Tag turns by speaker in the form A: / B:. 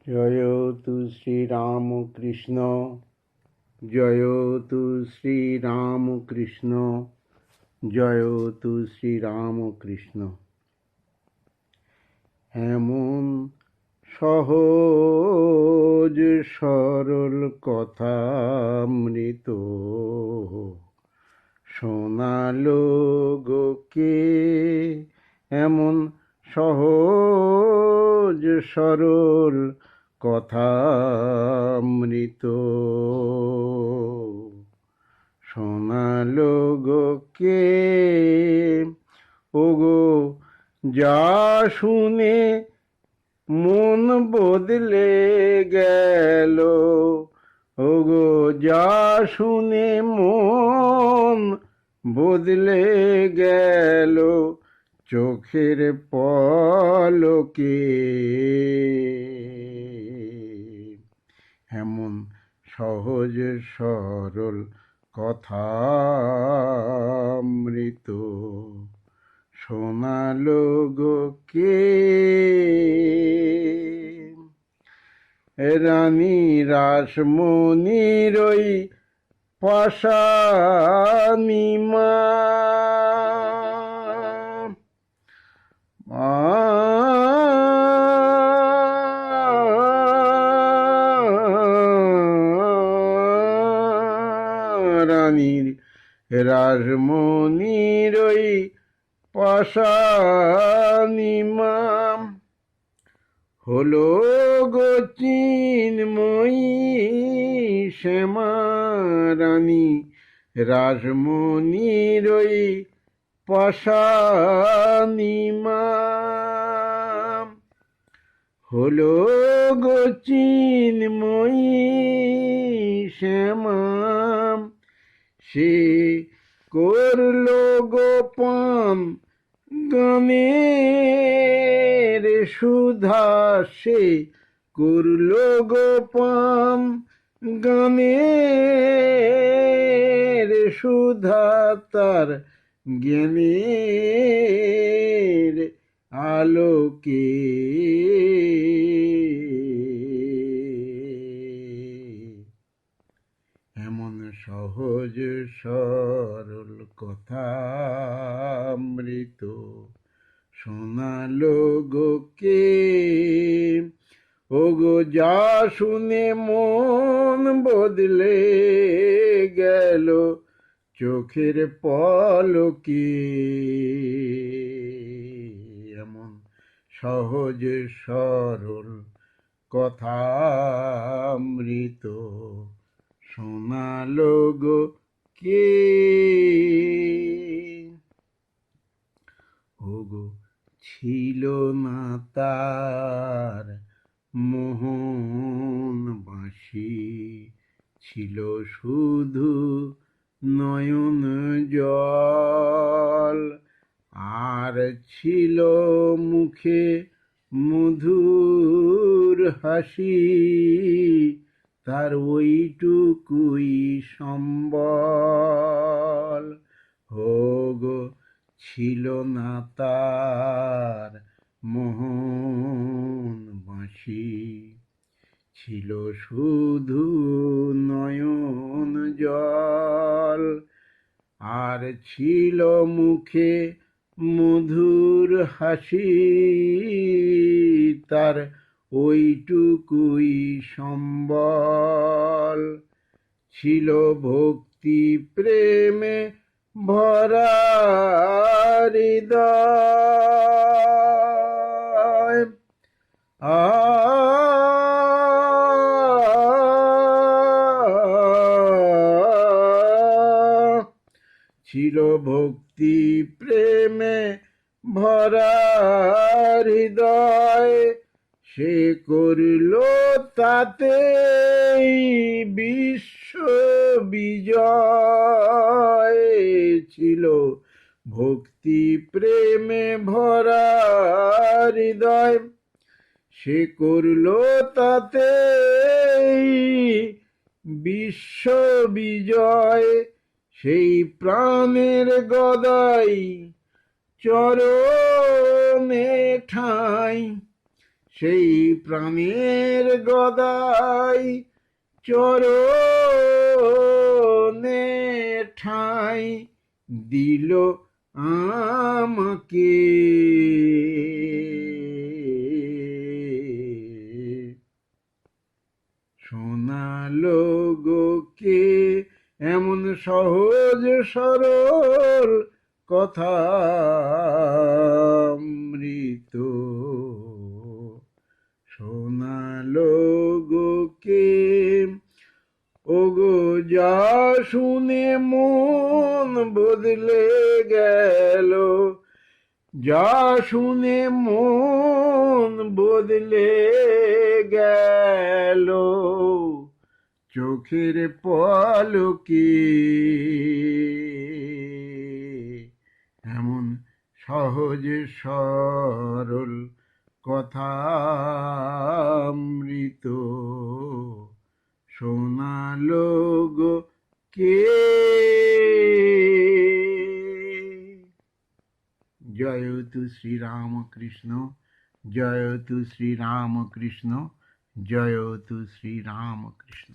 A: জয় তু শ্রীরাম কৃষ্ণ, জয় তু শ্রীরাম কৃষ্ণ, জয় তু শ্রীরাম কৃষ্ণ। এমন সহজ সরল কথামৃত শোনালো গোকে, এমন সহজ সরল কথামৃত শোনালো গোকে। ওগো যা শুনে মন বদলে গেল, ওগো যা শুনে মন বদলে গেল, চোখের পলকে। এমন সহজ সরল কথামৃত শোনালো গোকে। রানী রাসমণির ওই পাশানিমা, রানীর রাসমণির ওই পাশানিমা হলো গো চিন্ময়ী শ্যামা। রানী রাসমণির ওই পাশানিমা হলো গো চিন্ময়ী শ্যামা। সে করলো গোপন গানের সুধা, সে করলো গোপন গানের সুধা, তার জ্ঞানের আলোকে। এমন সহজ সরল কথামৃত শোনালো গোকে। ওগো যা শুনে মন বদলে গেল, চোখের পলকে। এমন সহজ সরল কথামৃত শোনালো গোকে। ওগো ছিল না তার মোহন বাঁশি, ছিল শুধু নয়ন জল, আর ছিল মুখে মধুর হাসি, তার ওইটুকুই সম্বল। ওগো ছিল না তার মোহন বাঁশি, ছিল শুধু নয়ন জল, আর ছিল মুখে মধুর হাসি, তার ওইটুকুই সম্বল। ছিল ভক্তি প্রেমে ভরা হৃদয়, ছিল ভক্তি প্রেমে ভরা হৃদয়। সে করল তাতে বিশ্ব বিজয়, ছিল ভক্তি প্রেমে ভরা হৃদয়। সে করল তাতে বিশ্ব বিজয়। সেই প্রাণের গদাই চরণে ঠাঁই, সেই প্রাণের গদাই চরণে ঠাঁই দিল আমাকে। শোনালো গো কে এমন সহজ সরল কথা অমৃত। শোনালো গো কে ওগো যা শুনে মন বদলে গেল, যা শুনে মন বদলে গেল চোখের পলকে। এমন সহজ সরল কথা অমৃত শোনালো গো কে। জয়তু শ্রীরামকৃষ্ণ, জয়তু শ্রীরামকৃষ্ণ, জয়তু শ্রীরামকৃষ্ণ।